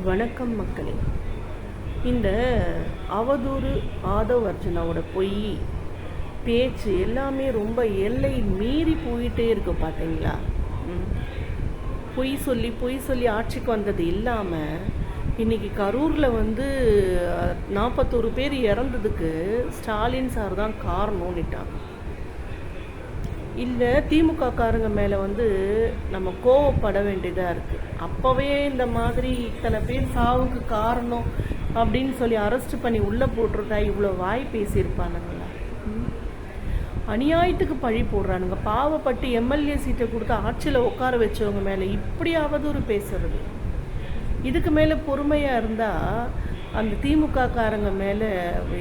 வணக்கம் மக்களே. இந்த அவதூறு ஆதவ் அர்ஜுனாவோட பொய் பேச்சு எல்லாமே ரொம்ப எல்லை மீறி போயிட்டே இருக்கு பார்த்தீங்களா. பொய் சொல்லி ஆட்சிக்கு வந்தது இல்லாமல் இன்னைக்கு கரூரில் 41 பேர் இறந்ததுக்கு ஸ்டாலின் சார் தான் காரணம்னுட்டாங்க. இல்லை திமுக காரங்க மேலே நம்ம கோவப்பட வேண்டியதாக இருக்குது. அப்போவே இந்த மாதிரி இத்தனை பேர் சாவுக்கு காரணம் அப்படின்னு சொல்லி அரெஸ்ட் பண்ணி உள்ளே போட்டுருந்தா இவ்வளோ வாய் பேசியிருப்பானுங்களா? அநியாயத்துக்கு பழி போடுறானுங்க. பாவப்பட்டு எம்எல்ஏ சீட்டை கொடுத்து ஆட்சியில் உட்கார வச்சவங்க மேலே இப்படி அவதூறு பேசுறது. இதுக்கு மேலே பொறுமையாக இருந்தால் அந்த திமுக காரங்க மேலே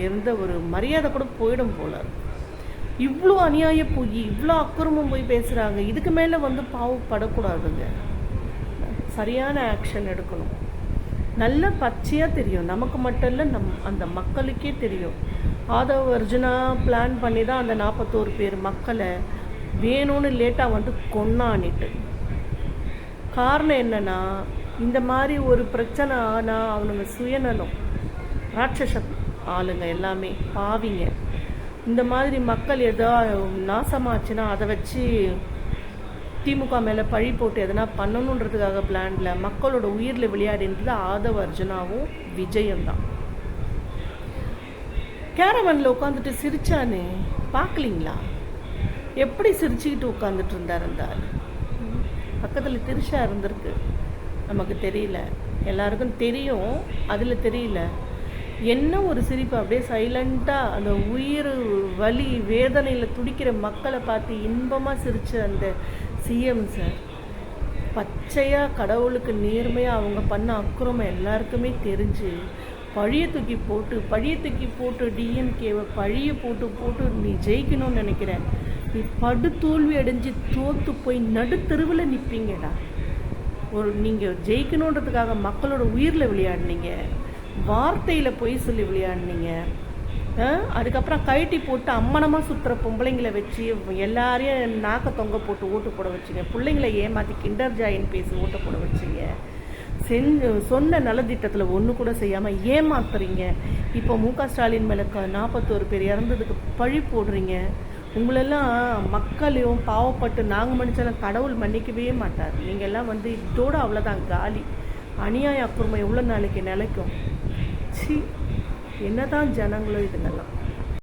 இருந்த ஒரு மரியாதை கூட போயிடும் போல. இவ்வளோ அநியாய போய் இவ்வளோ அக்கிரமம் போய் பேசுகிறாங்க. இதுக்கு மேலே பாவப்படக்கூடாதுங்க. சரியான ஆக்ஷன் எடுக்கணும். நல்ல பச்சையாக தெரியும், நமக்கு மட்டும் இல்லை, அந்த மக்களுக்கே தெரியும். ஆதவ் அர்ஜுனா பிளான் பண்ணி தான் அந்த 41 பேர் மக்களை வேணும்னு லேட்டாக கொன்னானிட்டு. காரணம் என்னன்னா, இந்த மாதிரி ஒரு பிரச்சனை ஆனால் அவனுங்க சுயநலம், ராட்சச ஆளுங்க எல்லாமே பாவிங்க. இந்த மாதிரி மக்கள் எதோ நாசமாச்சுன்னா அதை வச்சு திமுக மேலே பழி போட்டு எதனா பண்ணணுன்றதுக்காக பிளான்ல மக்களோட உயிரில் விளையாடின்றது ஆதவ் அர்ஜுனாவும் விஜயம் தான். கேரவனில் உட்காந்துட்டு சிரிச்சானே பார்க்கலீங்களா? எப்படி சிரிச்சுக்கிட்டு உட்காந்துட்டு இருந்தார். பக்கத்தில் திரிஷா இருந்திருக்கு, நமக்கு தெரியல, எல்லாருக்கும் தெரியும், அதில் தெரியல. என்ன ஒரு சிரிப்பு, அப்படியே சைலண்ட்டாக அந்த உயிர் வலி வேதனையில் துடிக்கிற மக்களை பார்த்து இன்பமாக சிரிச்ச அந்த சிஎம் சார் பச்சையாக கடவுளுக்கு நேர்மையாக அவங்க பண்ண அக்கிரமம் எல்லாருக்குமே தெரிஞ்சு பழியை தூக்கி போட்டு டிஎம்கேவை பழியை போட்டு நீ ஜெயிக்கணும்னு நினைக்கிற. நீ படுதோல்வி அடைஞ்சு தோற்று போய் நடுத்தெருவில் நிற்பீங்கடா. நீங்கள் ஜெயிக்கணுன்றதுக்காக மக்களோட உயிரில் விளையாடினீங்க, வார்த்தையில் பொய் சொல்லி விளையாடினீங்க. அதுக்கப்புறம் கழட்டி போட்டு அம்மனமாக சுற்றுற பொம்பளைங்களை வச்சு எல்லாரையும் நாக்க தொங்க போட்டு ஓட்டு போட வச்சிங்க. பிள்ளைங்களை ஏமாற்றி கிண்டர் ஜாயின்னு பேசி ஓட்டு போட வச்சிங்க. சொன்ன நலத்திட்டத்தில் ஒன்று கூட செய்யாமல் ஏமாத்துறீங்க. இப்போ முக ஸ்டாலின் மேலே 41 பேர் இறந்ததுக்கு பழி போடுறீங்க. உங்களெல்லாம் மக்களையும் பாவப்பட்டு நாங்கள் மன்னிச்சாலும் கடவுள் மன்னிக்கவே மாட்டார். நீங்கள் எல்லாம் இதோட அவ்வளோதான் காலி. அநியாய அக்குறுமை எவ்வளோ நாளைக்கு நிலைக்கும்? சி, என்னதான் ஜனங்களோ இதுங்கெல்லாம்.